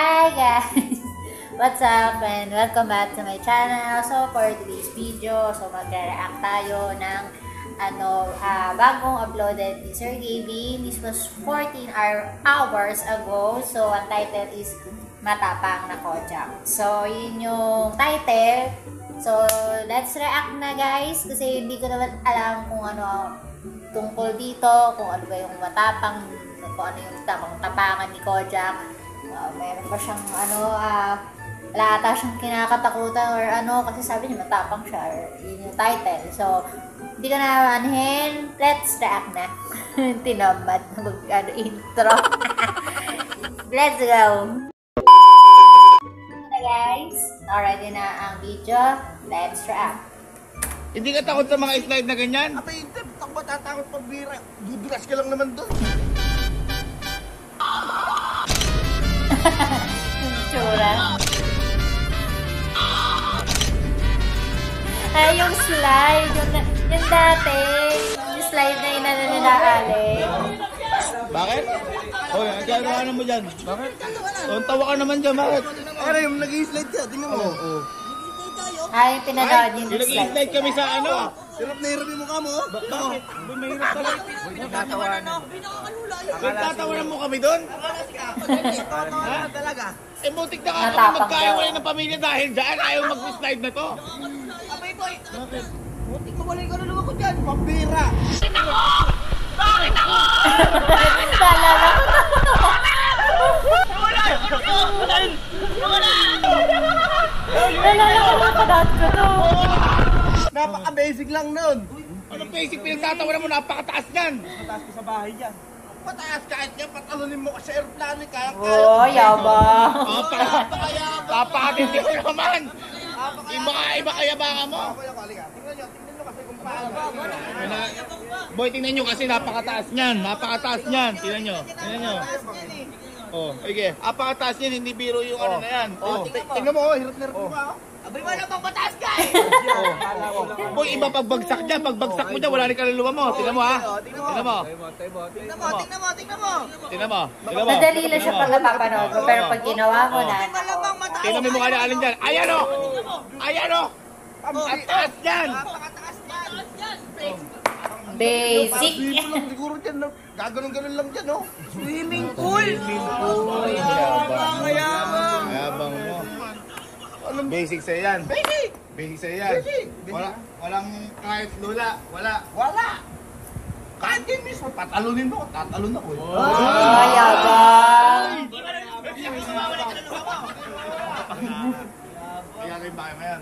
Hi guys! What's up and welcome back to my channel. So for today's video, so magre-react tayo ng bagong uploaded ni Sir Gavin. This was 14 hours ago. So ang title is Matapang na Kojak. So yun yung title. So let's react na guys kasi hindi ko naman alam kung ano tungkol dito, kung ano ba yung matapang, kung ano yung tapangan ni Kojak. Meron pa siyang wala ata siyang kinakatakutan or kasi sabi niya matapang siya or yun yung title. So, hindi ka na anahin, let's react na. Tinamad na intro. Let's go! So guys, already na ang video, let's react. Hindi ka takot sa mga slide na ganyan? Abay, hindi. Takot matatakot pag bira. Dudulas ka lang naman doon. Tsura. Ay, yung slide. Yung dati. Yung slide na inananalaali. Bakit? Hoy, ang gano'n mo dyan? Bakit? Ang tawa ka naman dyan, bakit? Ano yung nag-i-slide ka? Tingnan mo. Oo. Ay, pinanood yung slide. Nag-i-slide kami sa ano? Hirap na hirap yung mukha mo. Bakit? Mahirap talaga. Tatawanan mo kami doon? Ha? Talaga? Eh, mutik na nga kami magkaiwalay ng pamilya dahil dyan. Ayaw mag-slide na to. Abay, boy. Bakit? Mutik mo wala yung kaluluwa ko dyan. Pambira. Bakit ako? Nalala ko mga padat ko to. Napaka-basic lang nun. Anong basic pinagtatawanan mo? Napakataas yan. Pataas ko sa bahay dyan. Pataas kahit yan, patalunin mo ka sa aeroplano. Oh, yabang. Papakatindi ko naman. Iba kaya baka mo? Tingnan nyo kasi kung paano. Boy, tingnan nyo kasi napakataas niyan. Napakataas niyan. Tingnan nyo. Oh, okay. Napakataas niyan. Hindi biro yung ano na yan. Oh. Tingnan mo, hirap na hirap mo ka. Abay, wala pang pataas ka eh. Boy, iba pagbagsak dyan. Pagbagsak mo dyan, wala rin kaluluwa mo. Tingnan mo ha. Tingnan mo. Tingnan mo. Madali lang siya pag napapanood ko, pero pag ginawa mo na, Tingnan mo yung mukha ni Alin dyan. Ayan o! Ayan o! Ang taas dyan! basic. Siguro dyan, gaganon-ganon lang dyan, no? Swimming pool. Ayabang mo. Basic sa'yo yan. Basic sa'yo yan. Walang kahit lula. Wala. Kahit din mismo, patalunin mo. Tatalon ako. Oh, yabang. Kaya kayo ba kayo yan?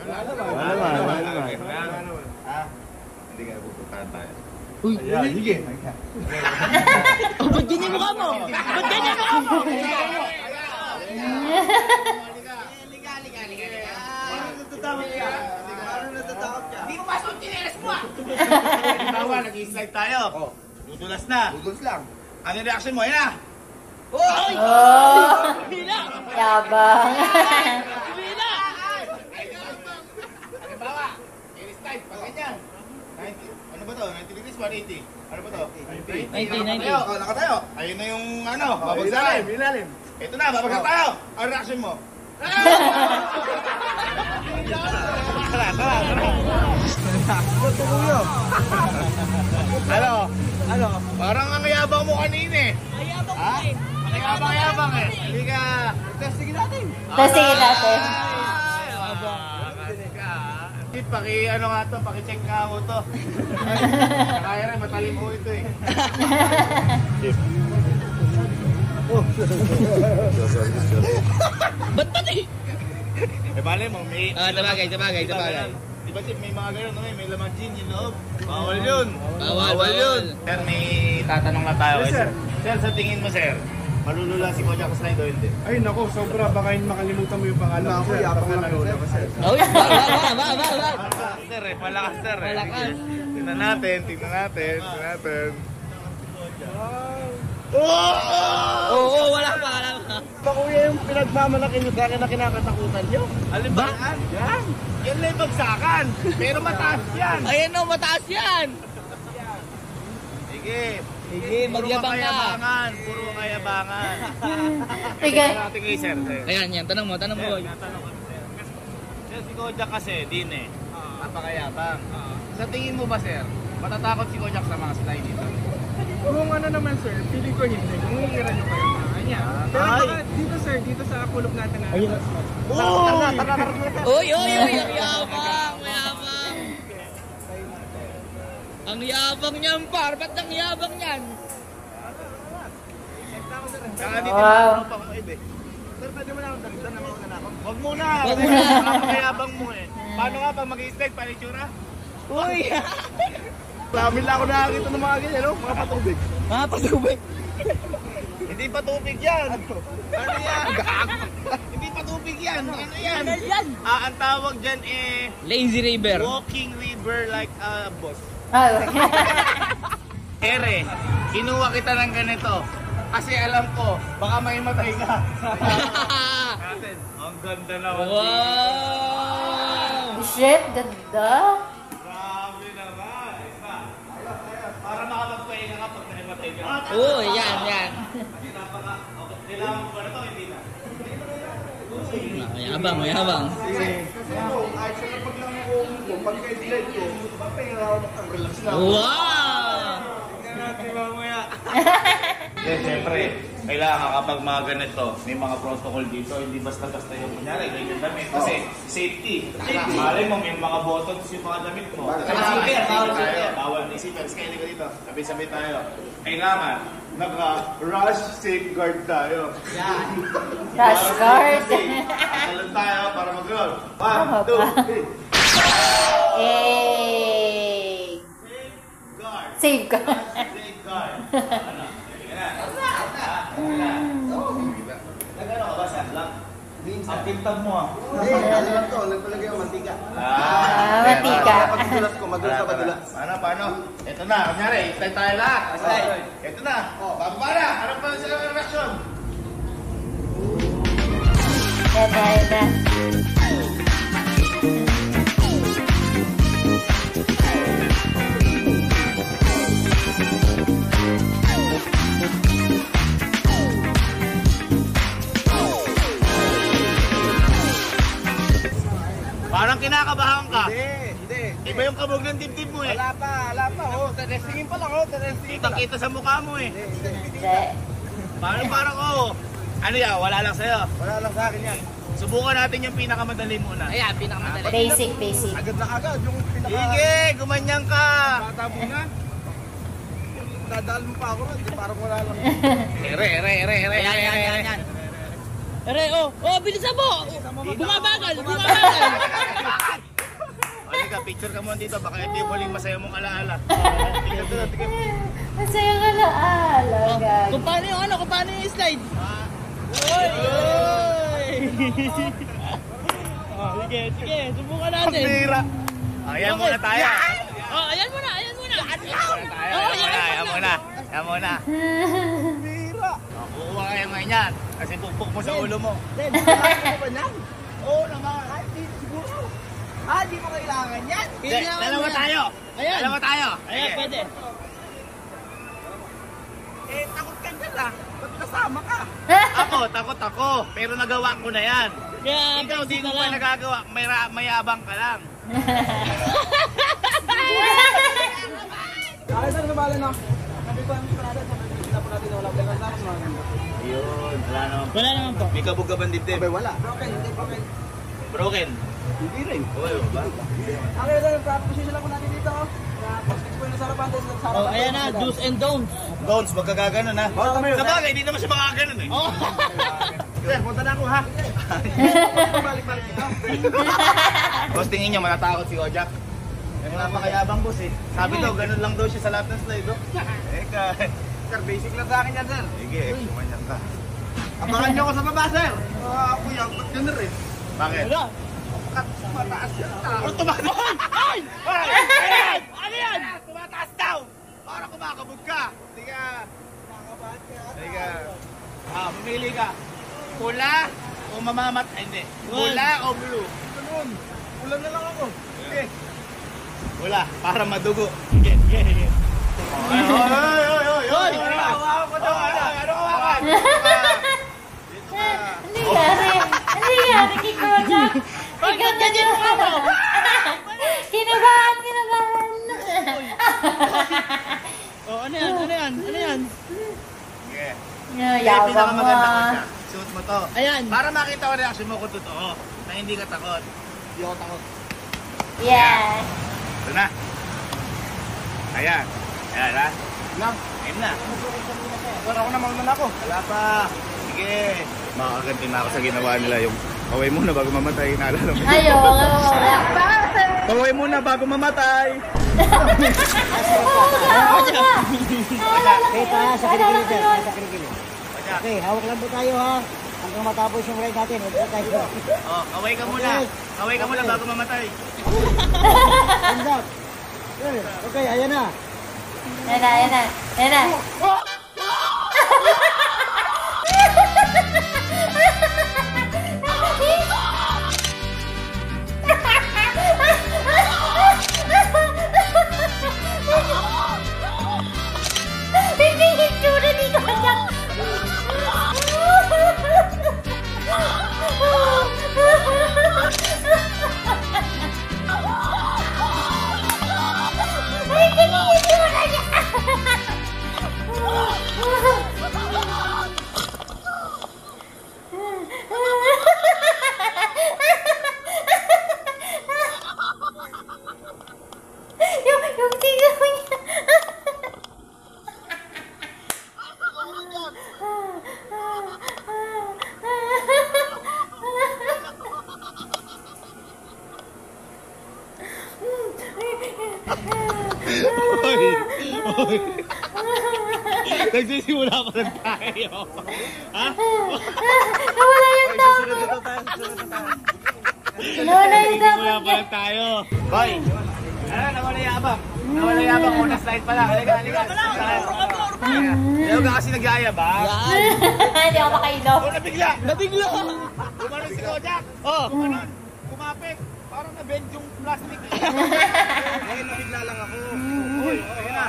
Wala naman. Ha? Hindi kaya pupuntahan tayo. Uy, sige. Ba't ganyan mukha mo? Hindi mo pasok tinelas mo ah! Tawa, nag-i-slide tayo. Dudulas na. Dudulas lang. Ano yung reaction mo? Yan na! Oh! Yabang. Halimbawa, i-slide, pag ganyan. 90, ano ba to? 90 degrees, 180. Ano ba to? 90. Laka tayo. Ayun na yung babagsakan. Ilalim. Ito na, babagsak tayo. Ano reaction mo? Tara. Ano? Parang ang yabang mo kanina eh. Ang yabang eh. Hindi ka... Testingin natin. Paki-check nga ako to. Kaya rin, matalim mo ito eh. Ba't pati? Eh, bale mo, may... Sabagay. Di ba may mga gano'n, may laman gin yung loob? Bawal yun. Sir, may tatanong na tayo. Sir, sa tingin mo, sir, malulula si Kojak sa slide o hindi? Ay nako, sobra. Baka makalimutan mo yung pangalan ko. Yapang na lolo ko, sir. Sir, malakas sir. Tingnan natin. Oo, wala pa. Ba kuya yung pinagmamalaki nyo sa akin na kinakatakutan nyo? Alin ba? Yan. Yan lang yung bagsakan. Pero mataas yan. Ayan o, mataas yan. Sige. Sige, magyabang ka. Puro kayabangan. Sige. Natin kay sir. Ayan, yan. Tanong mo. Tanong ko sir. Sir, si Kojak kasi, din eh. Napakayabang. Sa tingin mo ba, sir, matatakot si Kojak sa mga slide dito? Kung ano naman sir, pili ko hindi. Kung hihiran nyo kayo mga kanya. Pero baka dito sir, dito sa kulog natin na. Uy! Ang yabang! Mayabang! Ang yabang niyan, par! Ba't ang yabang niyan? Saka dito Wow. na pang ibe. Sir, pwede mo na akong dalitan na mauna na ako. Wag muna! Wag muna. Napakayabang mo eh. Paano nga pag mag-i-stake, panitsura? Uy! Marami lang ako nakakita ng mga ganyan, no? Mga patubig. Mga patubig! Hindi pa tubig yan! Ano yan? Hindi pa tubig yan! Ano yan? Ang tawag dyan eh, Lazy River. walking river like a boss. Ah, Ere, kinuha kita ng ganito. Kasi alam ko, baka may matay ka. Natin. Ang ganda naman. Wow! shit, ganda. Grabe naman. Isa. Para makapagpahinga ka pag nahimatay ka. Oo, yan. Kailangan mo ba na ito? Hindi na. Mayabang. Kahit sa kapag lang ako, pag ka-slide ko, papahinga ako ng relax na. Wow! Siyempre, kailangan kapag mga ganito, may mga protocol dito, hindi basta-basta yung kunyari, ganyan damit. Kasi safety. Malay mo, may mga buttons yung mga damit mo. Bawal na isipin. Kaya ko dito, sabi-sabi tayo. Kailangan, naka-rush safeguard tayo. Rush guard. Asalan tayo para mag-roll. 1, 2, 3. Hey. Guard. Save ka. Safeguard. Ano? Nagano ka ba sa lock? Ang tintab mo ah. Hindi, ano lang to, nagpalagay ang mantika. Mantika. Pagdulas ko, madulas ka madulas. Paano? Ito na, kunyari, slide tayo lahat. Slide. Ito na. Bababa na. Ano pa sila ng reaction? Yan na. Parang kinakabahan ka. Hindi. Iba yung kabog ng dibdib mo eh. Wala pa. Oh, testingin pa lang, testingin pa lang. Kita sa mukha mo eh. Hindi. Parang ano yan, wala lang sa'yo. Wala lang sa akin yan. Subukan natin yung pinakamadali muna. Ayan, pinakamadali. Basic. Agad na agad, yung pinaka... Sige, gumanyan ka. Bata muna. Dadaan mo pa ako ron, parang wala lang. Ere. Ayan. Bilisan mo! Bumabagal! Halika, picture ka muna dito. Baka ito yung huling masaya mong alaala. Masaya ka na guys. Kung paano yung slide? Sige, subukan natin. Pambira. Ayan muna tayo. Ayan muna. Ayan muna. Bira! Kukuha kayo ngayon yan. Kasi pukpuk mo sa ulo mo. Ano ba yan? Oo naman. Ay, siguro. Di mo kailangan yan. Dalawa tayo. Ayan. Sige. Pwede. Takot ka dyan ah. Ba't kasama ka? Ako, takot ako. Pero nagawa ko na yan. Kaya, Ikaw, di mo pa nagagawa. Mayabang ka lang. Ay, saan nabala na? Sabi ko, ang parada sa pagkakita po natin na wala pa lang sa mga ganda. Ayun, Wala naman po. May kabog ka bang dibdib? Abay, wala. Broken. Broken. Hindi rin. Uy, ba? Okay, sir, position lang po natin dito. Pag-six po yung nasa harapan, sa harapan. Ayan na, do's and don'ts. Don'ts, magkagaganon ha. Sa bagay, hindi naman siya makakaganon eh. Sir, punta na ako ha. Balik-balik dito. Boss, tingin niyo, matatakot si Kojak. Yung napakayabang boss eh. Sabi daw, ganun lang daw siya sa lahat ng slide. Eka. Sir, basic lang sa akin yan, sir. Sige, kumanyan ka. Abangan niyo ako sa baba, sir. Ako yan, ba't ganun rin? Bakit? Mataas yan. Ano tumataas? Ay! Ano yan? Tumataas daw! Para kumakabog ka. Sige. Sige. Mamili ka. Pula o mamamat? Ay, hindi. Pula o blue? Ganun. Ulan na lang ako. Sige. Pula, para madugo. Sige. Oy! Hoy! Hawakan ko daw. Ano hawakan? Ano nangyari? Ano nangyari kay Kojak? Ikaw na niyo. Kinabahan. Oh, ano yan? Sige. Yabang mo. Pinakamaganda ko siya. Suot mo to. Ayan. Para makita ko reaction mo kung totoo. Na hindi ka takot. Hindi ako takot. Yeah. Ito na. Ayan. Ayan ha. Lang. Aim na. Pero ako naman ako. Wala pa. Sige. Makakaganti na ako sa ginawa nila yung kaway muna bago mamatay. Naalala mo. Ayaw. Kaway muna bago mamatay. Sa kilikili. Okay, hawak lang po tayo ha. Hanggang matapos yung ride natin. Huwag po tayo. Oh, kaway ka muna. Kaway ka muna bago mamatay. Hands up. Okay, ayan na. Ayan na. Hindi hitsura ni Kojak. Hindi hitsura niya. Yung tingnan ko niya. Hoy! Nagsisimula pa lang tayo. Ha? Nawala yung tao. Nawala yung tao. Nagsisimula pa lang tayo. Hoy! Ano, nawala yabang. Nawala yabang. Una slide pa lang. Halika. Ayaw ka kasi nag-aayabang. Hindi ako makainom. Oh, nabigla! Kumanon si Kojak. Oh! Kumanon. Kumapit. Parang na-bend yung plastic. Ngayon nabigla lang ako. Uy, okay na.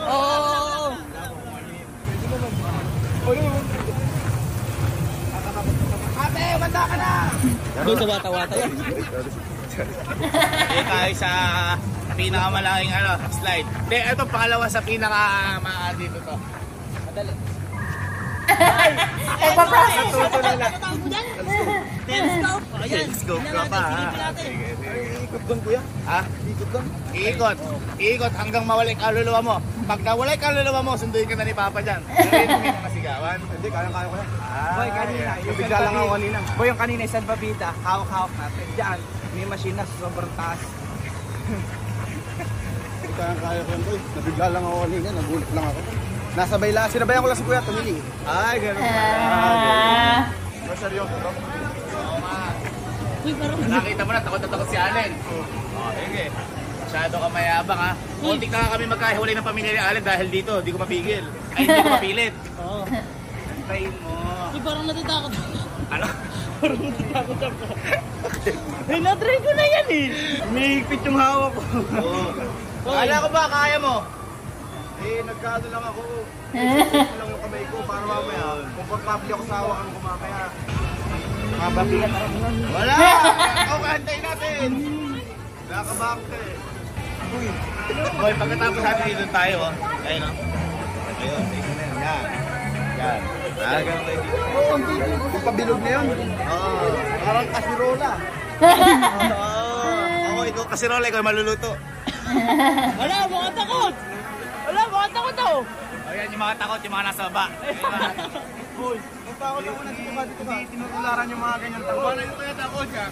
Oh! Ate, banda ka na! Doon sa wata-wata yan. Tayo sa pinakamalaking slide. Hindi, ito pangalawa sa pinaka dito to. Madali. Nagpa-process. Telescope ka pa ha. Sige. Ikot doon kuya. Ha? Ikot doon. Iikot hanggang mawala yung kaluluwa mo. Pag nawala yung kaluluwa mo, sunduin ka na ni Papa dyan. Pero hindi mo masigawan. Hindi, kaya ko yan. Boy, kanina, yung Bigla lang ako San kanina. Boy, yung kanina, yung San Papita, hawak-hawak natin. Diyan, may machine na sobrang taas. Kaya ko yan boy. Nabigla lang ako kanina. Nagulat lang ako. Nasabay lang. Sinabayan ko lang si kuya. Tumili. Ay, gano'n. Seryoso ba? Nakita mo na, takot na takot si Allen. Oh, sige. Masyado ka mayabang ha. Muntik na kami magkahiwalay ng pamilya ni Allen dahil dito. Hindi ko mapigil. Ay, hindi ko mapilit. Oo. Antayin mo. Parang natatakot. Ano? Parang natatakot ako. Eh, na-try ko na yan eh. Umiikpit yung hawak ko. Oo. Kala ko ba, kaya mo? Eh, nagkado lang ako. Ito lang yung kamay ko para mamaya. Komportable ako sa hawakan ko mamaya. Mababigat ako nun. Wala! Ikaw kahantayin natin! Nakabak ka eh. Boy, pagkatapos natin dito tayo, oh. Ayun, oh. Ayun, dito na yun. Yan. Yan. Ganun kayo dito. Oo, yung pabilog na yun. Oo. Parang kasirola. Oo, ikaw kasirola, ikaw maluluto. Wala, mga takot! Wala, mga takot ako! Ayan, yung mga takot, yung mga nasa baba. Uy, magtakot ako na dito ka, dito ka. Tinutularan yung mga ganyan takot. Paano yung kaya takot siya?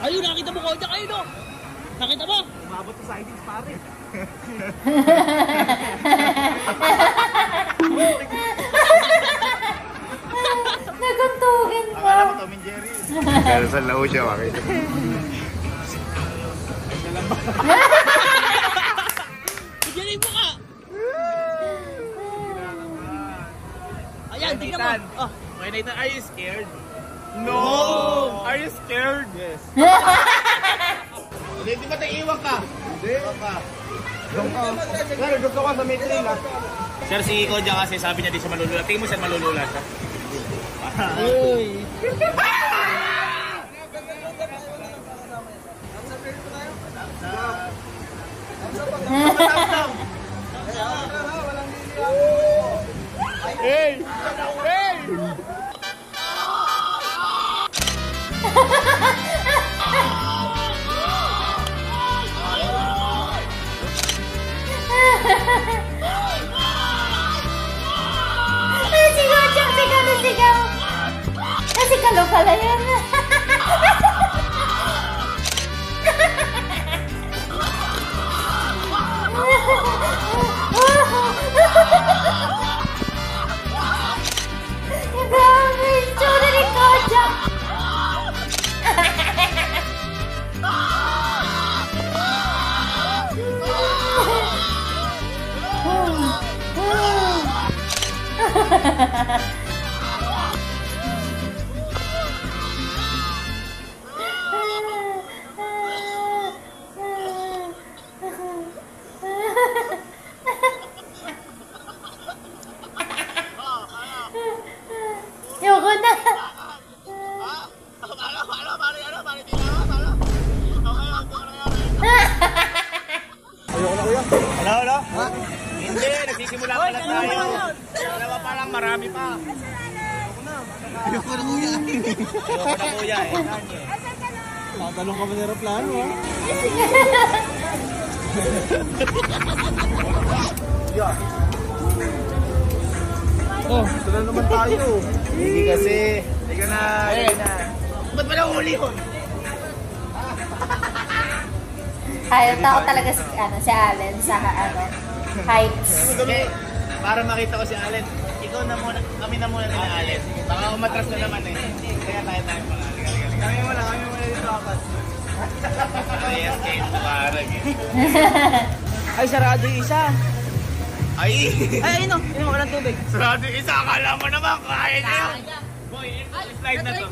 Ayun, nakita mo ko, dyan kayo no? Nakita mo? Umabot sa sidings, pare. Naguntugin mo. Akala ko Tom and Jerry. Pero sa lao siya, makita. Diyan mo ka! Ayan, tingnan mo. Oh. Okay, Nathan, are you scared? No! Are you scared? Yes. Hindi ba tayo iwan ka? Hindi. Iwan ka. Pero gusto ko sa may trail ha. Sir, si Kodja kasi sabi niya di siya malulula. Tingin mo siya malulula siya. Uy! Hey! Hey! Sigaw, Chang! Sigaw na sigaw! Si Kalo pala yan. Grabe! Tsura ni Kodja! Yoko na. Hello? Hindi, nagsisimula pa lang tayo. Dalawa pa lang, marami pa. Ayoko na kuya. Ayoko na kuya eh. Tatalong ka ba ng aeroplano ha? Yeah. Oh, ito na naman tayo. Hindi kasi. Hindi na. Ba't ba nahuli yun? Ayaw tao talaga si Allen sa heights. Okay, para makita ko si Allen, ikaw na muna, kami na muna nila Allen. Baka umatras na naman eh. Kaya tayo pala. Kami muna dito akas. Yes, kayo parang eh. Ay, sarado yung isa. Ay! Ay, inom ka ng tubig. Sarado yung isa, akala mo naman, kaya na yun. Boy, slide na to.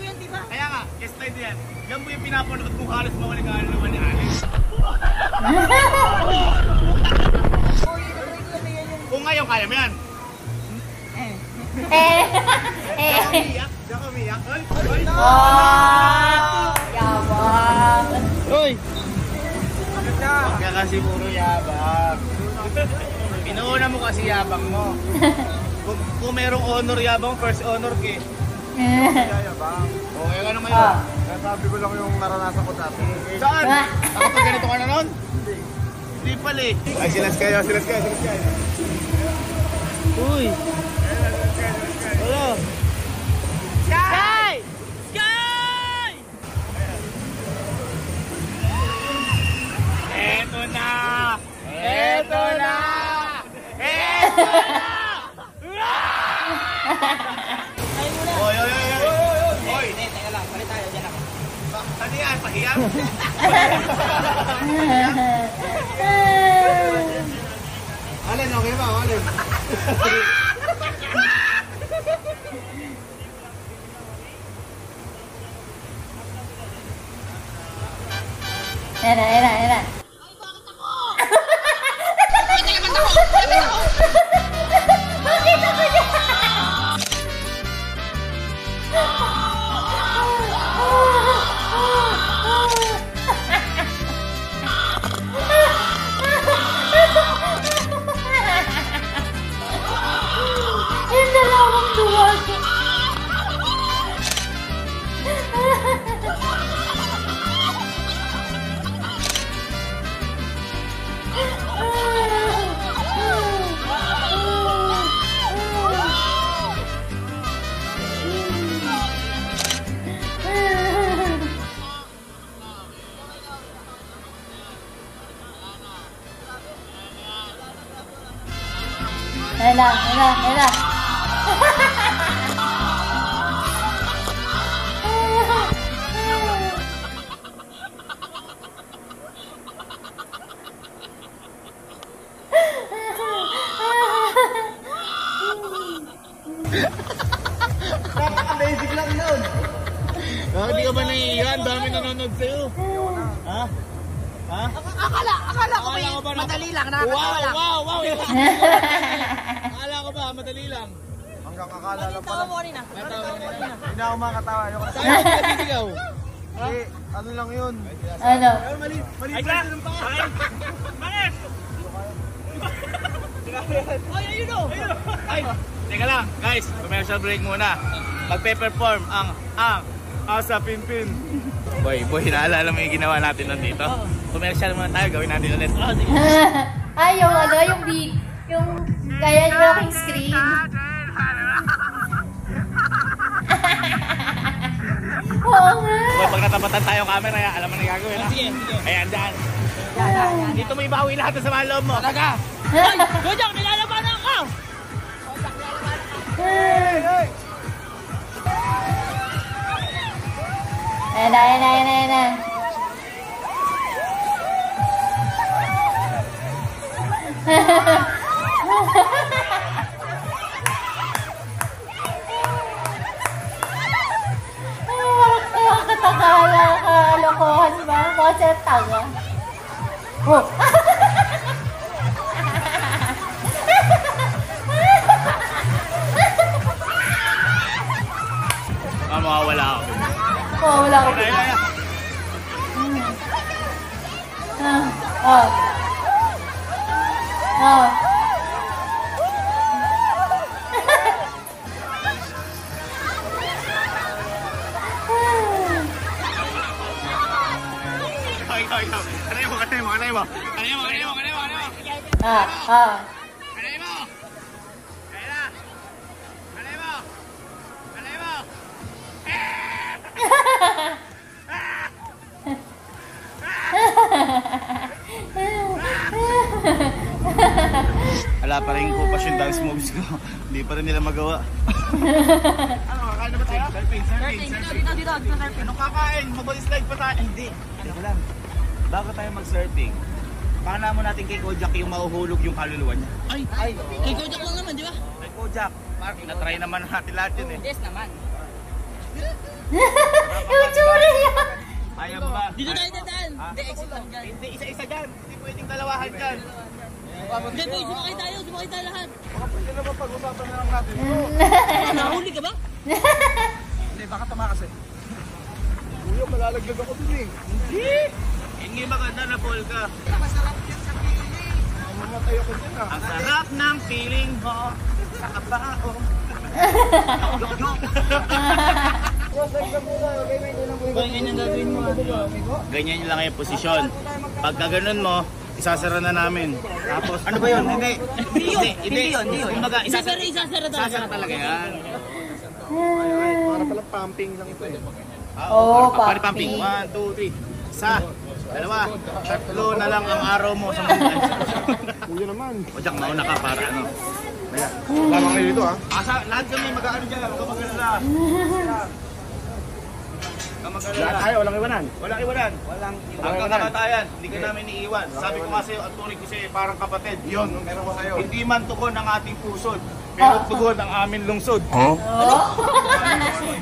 Kaya nga, slide yan. Yan mo yung pinapanood kung halos mawali-kala naman ni Allen. Kung ngayon, kaya mo yan. Diyan kami yak. Oh! Yabang! Uy! Huwag ka kasi puro yabang. Pinuuna mo kasi yabang mo. Kung merong honor yabang, first honor ka eh. Yayabang. Okay ka naman yun. Sabi ko lang yung naranasan ko dati. Saan? Ako pag ganito ka na nun? Hindi pala eh. Ay, silas kayo. Uy! Wala! Sky! Sky! Eto na! Eto na! Eto na! Oy! Oy! Teka lang, palit tayo dyan ako. Ano yan? Pahiyam? Allen, okay ba? Allen. Era. Bakit ako dyan? Yung dalawang duwag. Ela. Napaka-basic lang yun. Hindi ka ba naiiyan? Dami nanonood sa'yo. Ha? Ha? Akala ko ba madali lang, nakakatawa lang. Wow! Akala ko ba, madali lang. Hanggang kakala lang Tawa pala. mo rin ah. Hindi ako makatawa. Saan ka nabibigyaw? Ano lang yun? Ano? Mali Ay, pa ng pa. Bakit? Ay, ayun o! Ay, teka lang, guys, commercial break muna. Magpe-perform ang Asa Pinpin. Boy, naalala mo yung ginawa natin nandito? Commercial muna tayo, gawin natin ulit. Oh, sige. Ay, yung ano, yung big, yung kaya yung walking screen. Oo nga. Boy, pag natapatan tayo ang camera, alam mo na yung gagawin, ha? Sige. Ayan, dyan. Dito mo ibawi lahat sa mga loob mo. Talaga? Ay, Gojak, nilalabanan ka! Ayan na. Nakakatakala ka, lokohan ba? Kasi tanga. Oh. Mawawala ako. Oh, wala ko. Kaya. Oh. Kanay mo. Wala pa rin ko pa yung dance moves ko. Hindi pa rin nila magawa. Ano, kakain na ba tayo? Surfing. Dito. Anong kakain? Mag-slide pa tayo. Hindi. Ano lang. Bago tayo mag-surfing, pakana mo natin kay Kojak yung mahuhulog yung kaluluwa niya. Ay, Kay Kojak lang naman, di ba? kay Kojak. Na-try naman natin lahat yun eh. Yes naman. Yung tsura niya. Ayaw mo ba? Dito tayo dadaan. Ha? Hindi, exit lang dyan. Hindi, isa-isa dyan. Hindi pwedeng dalawahan dyan. Hindi, boy, sumakay tayo lahat. Baka pwede naman pag-usapan na lang natin. Nahuli ka ba? Hindi, baka tama kasi. Kuya, malalaglag ako dun eh. Hindi maganda na fall ka. Mamatay ako dyan ah. Ang sarap ng feeling mo sa kabao. Ganyan gagawin mo. Ganyan lang yung posisyon. Pagka ganun mo, isasara na namin. Tapos, ano ba yun? Hindi. Hindi yun. Kumbaga, isasara talaga yan. Para palang pumping lang ito eh. Oo, Pari pumping. pumping. 1, 2, 3. Isa, dalawa, tatlo na lang ang araw mo sa mundo. Kuya naman. O Jack, mauna ka para ano. Lama kayo dito ah. Lahat kami mag-aano dyan. Huwag ka mag-alala. Lahat tayo, walang iwanan. Walang iwanan. Hanggang kamatayan, hindi ka namin iiwan. Sabi ko nga sa'yo, ang turing ko sa'yo, parang kapatid. Yun, nung meron ko sa'yo. Hindi man tugon ang ating pusod, pero tugon ang aming lungsod. Oh?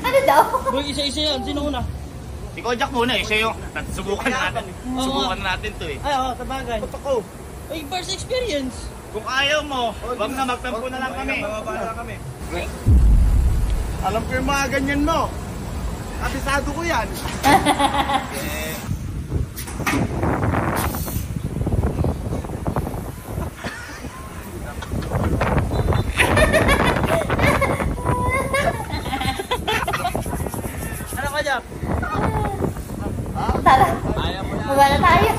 Ano daw? Boy, isa-isa yan. Sino una? Ikaw, Jack, muna eh. Siya yung subukan natin. Subukan natin to eh. Ay, oo, sabagay. Ako, Ay, first experience. kung ayaw mo, wag na magtampo na lang kami. kami. Alam ko yung mga ganyan mo. Kabisado ko yan. Ano ka, Jack? Tara. Baba na tayo.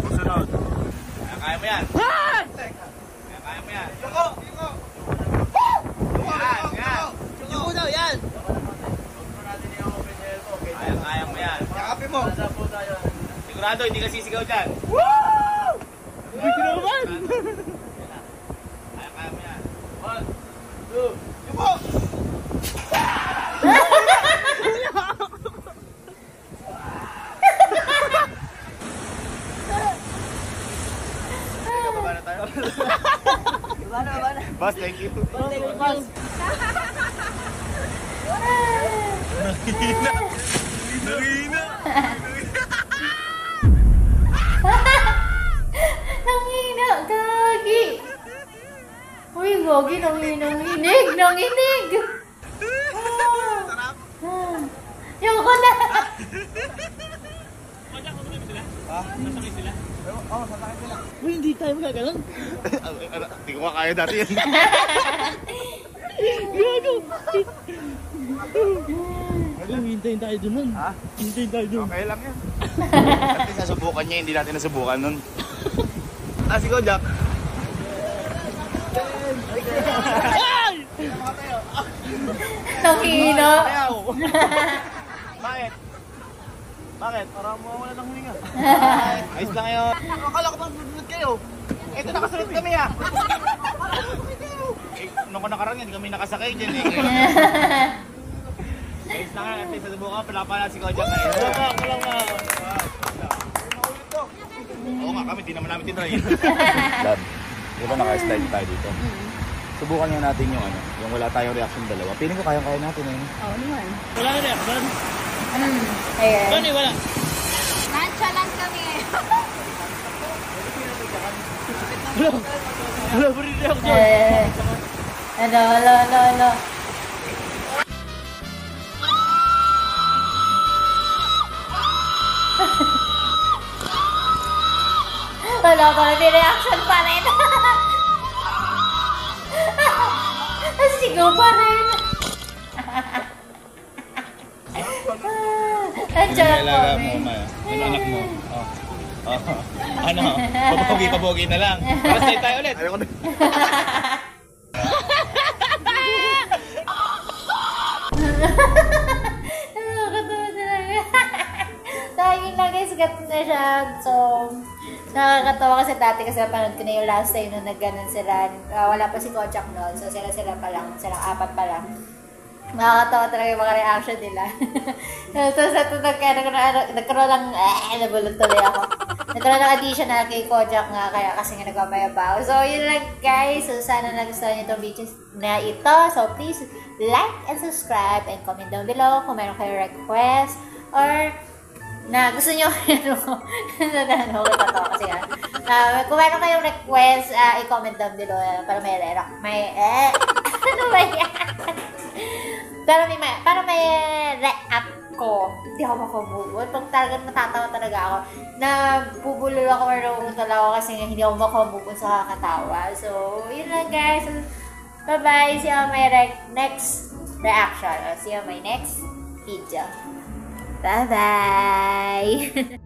Sunod. Kaya mo yan. Kaya mo yan. Yan. Yung una, yan. Kaya mo yan. Yakapin mo. Sigurado, hindi ka sisigaw dyan. Hindi naman. Kaya mo yan. 1, 2, Yupo! baba na tayo. Boss, thank you. Narina. Uy, gogi, nanginig! Nanginig! Sarap. Yung ko na! Oo, sasakit sila. Uy, hindi tayo magaganon. Hindi ko kaya dati yan. Hintayin tayo dun nun. Ha? Hintayin tayo dun. Okay lang yan. At least nasubukan niya, hindi natin nasubukan nun. Si Kojak. Tangino! Ayaw! Bakit? Bakit? Para mawawala ng huminga. Ayos lang yun. Akala ko bang dudulot kayo. Ito nakasunod kami ha. Nung ko nakaraan yan, hindi kami nakasakay dyan eh. Ayos lang yan. At subukan, palapala si Kojak na yun. Walang Oo nga kami, di naman namin tinry. Dad, di ba naka-slide tayo dito? Subukan nga natin yung ano, yung wala tayong reaction dalawa. Piling ko kayang-kaya natin eh. Oo naman. Wala na reaction. Ayan. Doon wala. Nonchalant kami eh. Wala pa rin reaction. Ano. Wala pa rin reaction pa rin. Sigaw pa rin. Nandiyan po. Yung anak mo. Ano? Pabogi na lang. Para stay tayo ulit. Ayoko na. Nakakatawa talaga. Tagin lang guys, gat na siya. So, nakakatawa kasi dati kasi napanood ko na yung last time nung nagganon sila. Wala pa si Kojak noon. So, sila pa lang. Silang apat pa lang. Nakakatawa talaga yung mga reaction nila. Tapos ito nagkaroon ng nabulog tuloy ako. Nagkaroon ng addition na kay Kojak nga kaya kasi nga nagpapayabaw. So yun lang guys. So sana nagustuhan niyo itong video na ito. So please like and subscribe and comment down below kung meron kayong request or na gusto nyo kasi yan. Kung meron kayong request, i-comment down below para may ano ba yan? Para may react ko. Hindi ako makamove. Pag talagang natatawa talaga ako, nabubulol ako or nakukuntal ako kasi hindi ako makamove sa kakatawa. So, yun lang guys. Bye-bye. See you on my next reaction. See you on my next video. Bye-bye!